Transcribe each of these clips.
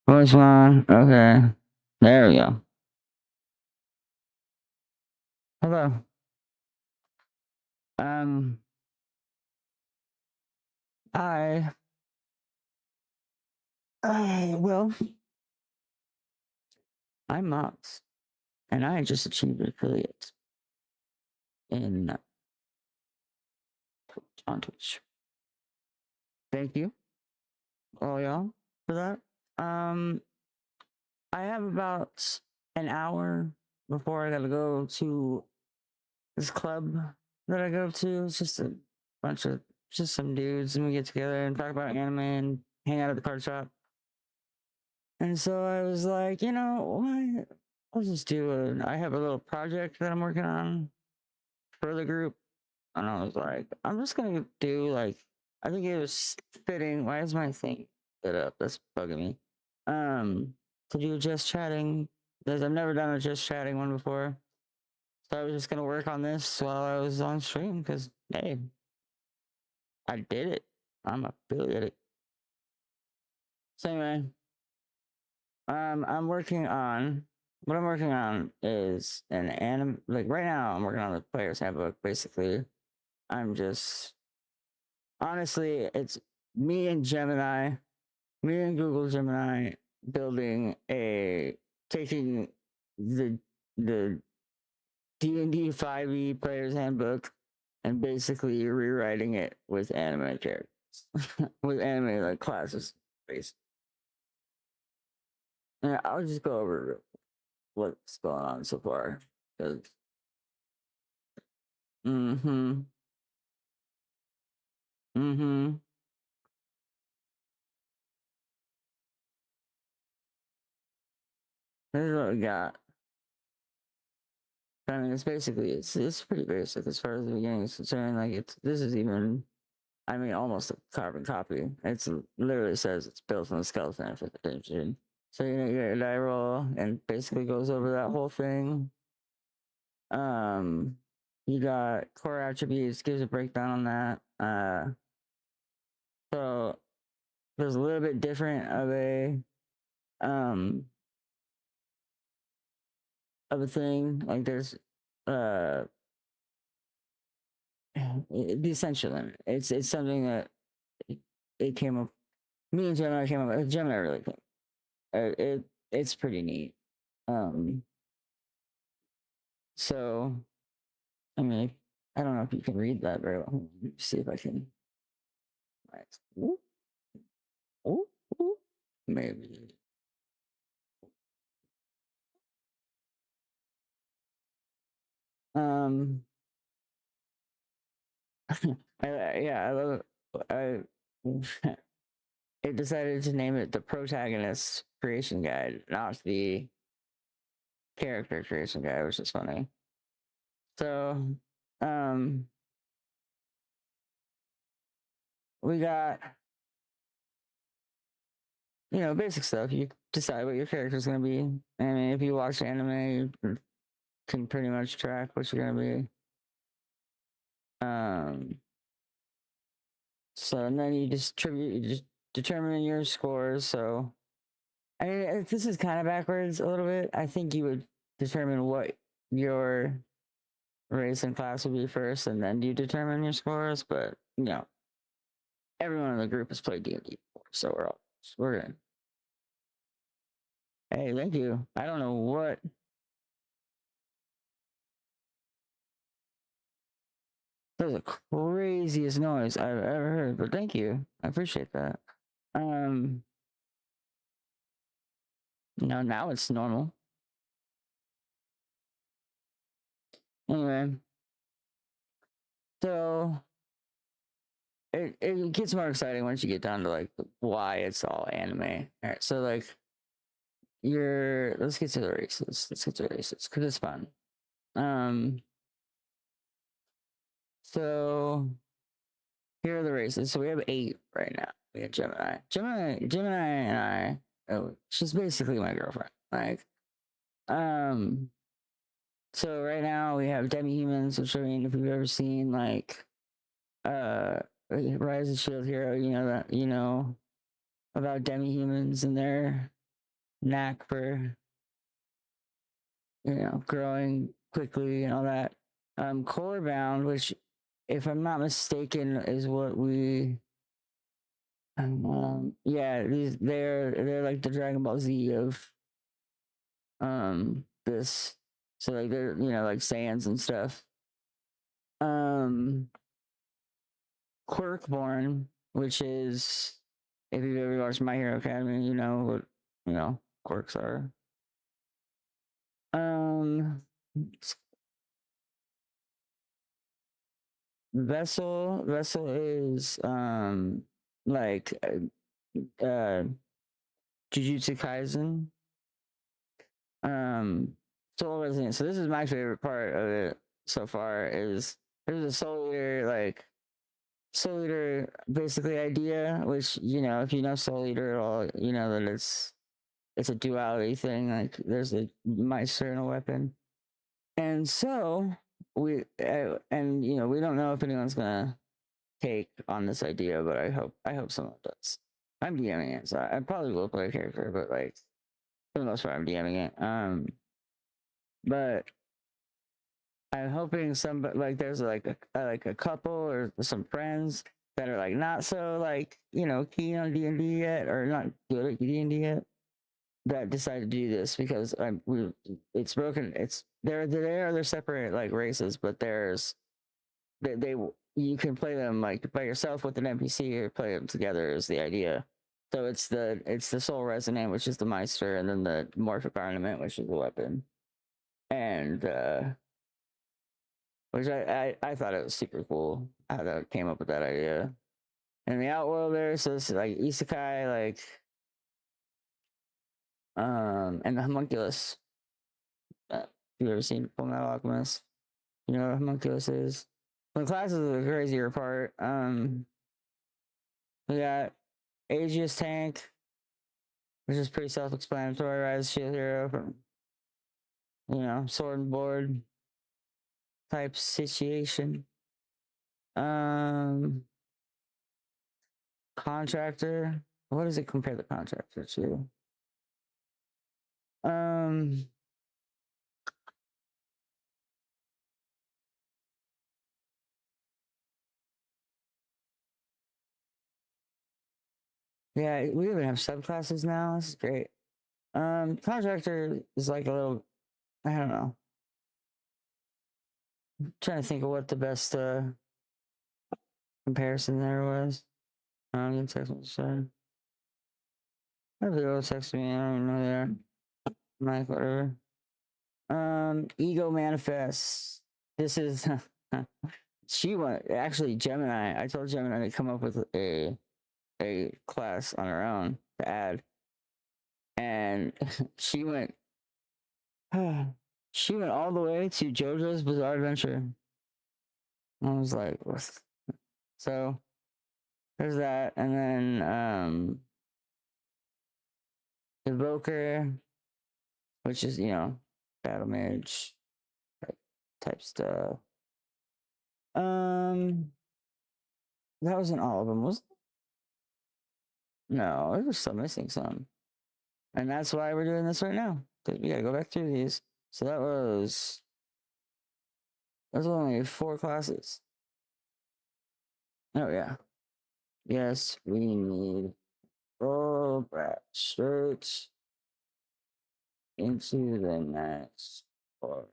Voice one. Okay. There we go. Hello. Um, I, well, I'm Mox, and I just achieved affiliate in on Twitch. Thank you, all y'all, for that. Um, I have about an hour before I gotta go to this club that I go to. It's just a bunch of just some dudes, and we get together and talk about anime and hang out at the card shop. And so I was like, you know, why? I'll just do it. I have a little project that I'm working on for the group. And I was like, I'm just going to do like, I think it was fitting. Why is my thing lit up? That's bugging me. To do just chatting because I've never done a just chatting one before. So I was just going to work on this while I was on stream because, hey, I did it. I'm affiliated. So anyway, I'm working on what I'm working on is an anime. Like right now, I'm working on the player's handbook. Basically, I'm just honestly, it's me and Gemini, me and Google Gemini building a taking the the D&D 5e player's handbook and basically rewriting it with anime characters, with anime like classes, basically. Yeah, I'll just go over what's going on so far. Mm-hmm. Mm-hmm. This is what we got. I mean, it's basically it's pretty basic as far as the beginning is concerned. Like this is even, I mean, almost a carbon copy. It's literally says it's built on the skeleton of the engine. So you know, you get a die roll and basically goes over that whole thing. Um, you got core attributes, gives a breakdown on that. So there's a little bit different um of a thing. Like there's uh the essential limit. It's something that it came up. Me and Gemini came up. Gemini really came. It's pretty neat. Um, so I mean, I don't know if you can read that very well. Let me see if I can. Ooh, ooh, ooh. Maybe. Um, yeah, I love it. It decided to name it the protagonist creation guide, not the character creation guide, which is funny. So, um, we got, you know, basic stuff. You decide what your character's gonna be. I mean, if you watch anime, you can pretty much track what you're gonna be. Um, so and then you just determine your scores. So I mean, this is kind of backwards a little bit. I think you would determine what your race and class would be first, and then you determine your scores. But you know, everyone in the group has played D&D before, so we're good. Hey, thank you. I don't know what. That was the craziest noise I've ever heard, but thank you. I appreciate that. Um, now it's normal. Anyway, so it gets more exciting once you get down to like why it's all anime. All right, so like let's get to the races. Let's get to the races because it's fun. Um, so here are the races. So we have 8 right now. We have Gemini, and I. Oh, she's basically my girlfriend. Like, um, so right now we have demi-humans, which I mean, if you've ever seen like uh Rise of Shield Hero, you know that about demi-humans and their knack for growing quickly and all that. Core bound, which if I'm not mistaken is what we yeah, they're like the Dragon Ball Z of this. So like they're like Saiyans and stuff. um Quirkborn, which is, if you've ever watched My Hero Academy, you know what quirks are. um Vessel is like Jujutsu Kaisen. Soul Resident. So this is my favorite part of it so far. Is there's a Soul Eater basically idea, which if you know Soul Eater at all, you know that it's a duality thing. Like there's a Meister and a weapon, and so and we don't know if anyone's gonna take on this idea, but I hope someone does. I'm DMing it, so I probably will play a character, but like for the most part, I'm DMing it. But I'm hoping some like there's like a couple or some friends that are like not so like keen on D&D yet, or not good at D&D yet, that decide to do this, because it's broken. It's they're separate like races, but they you can play them like by yourself with an NPC, or play them together is the idea. So it's the Soul Resonant, which is the Meister, and then the Morphic Ornament, which is the weapon. And which I thought it was super cool how that came up with that idea. And the Outworlder, so it's like Isekai, like and the Homunculus. If you've ever seen Fullmetal Alchemist, you know what a Homunculus is. The classes are the crazier part. We got Aegis Tank, which is pretty self-explanatory, right? As shield hero from sword and board type situation. Um Contractor. What does it compare the contractor to? Um yeah, we even have subclasses now. This is great. Contractor is like a little, I don't know. I'm trying to think of what the best comparison there was. I'm gonna text me, sorry. Maybe they'll text me, I don't even know there. Like whatever. Ego manifests. This is she went actually Gemini. I told Gemini to come up with a class on her own to add, and she went she went all the way to JoJo's Bizarre Adventure. I was like, what? So there's that, and then Evoker, which is battle mage type stuff. Um, that wasn't all of them, was it? No, there was still missing some, and that's why we're doing this right now, because we gotta go back through these. So that was only 4 classes. Oh yeah, yes, we need all that straight into the next part.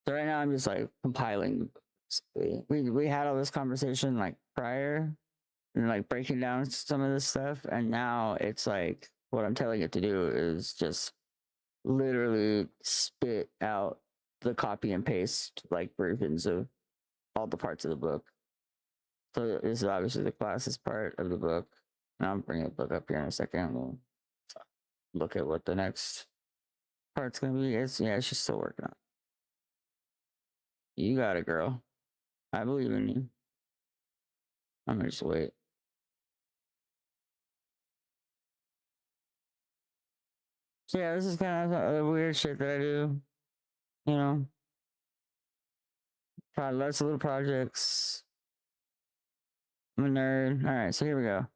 So right now I'm just like compiling. We had all this conversation like prior, and like breaking down some of this stuff, and now it's like what I'm telling it to do is just literally spit out the copy and paste like versions of all the parts of the book. So this is obviously the classes part of the book. And I'll bring the book up here in a second. We'll look at what the next part's gonna be. She's still working on it. You got it, girl. I believe in you. I'm gonna just wait. So yeah, this is kind of the weird shit that I do. You know, Lots of little projects. I'm a nerd. All right, so here we go.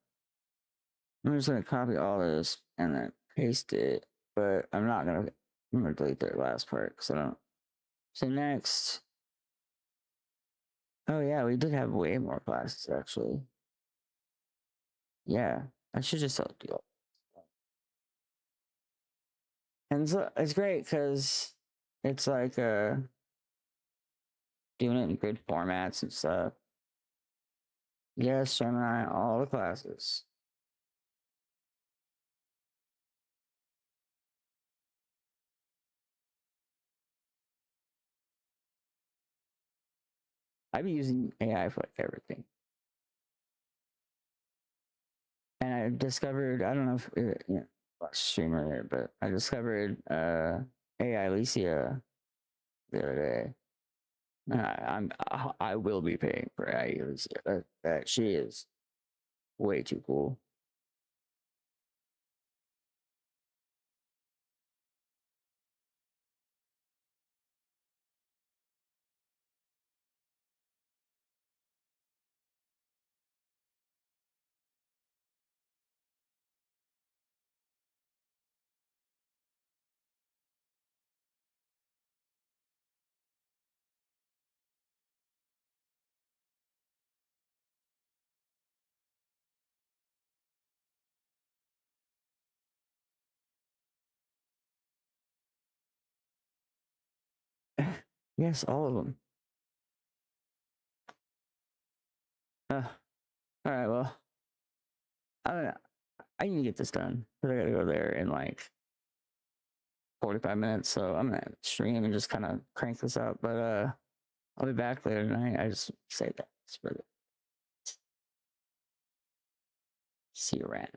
I'm just gonna copy all this and then paste it, but I'm not gonna. I'm gonna delete the last part because I don't. So next. Oh yeah, we did have way more classes actually. Yeah, I should just do all. And so it's great because it's like doing it in good formats and stuff. Yes, Gemini, all the classes. I've been using AI for like everything. And I discovered, I don't know if you know, streamer there, but I discovered AI Alicia the other day. I will be paying for AI Alicia. That she is way too cool. Yes, all of them. All right, well, I don't know. I need to get this done because I gotta go there in like 45 minutes. So I'm gonna stream and just kind of crank this out. But I'll be back later tonight. I just say that. See you around.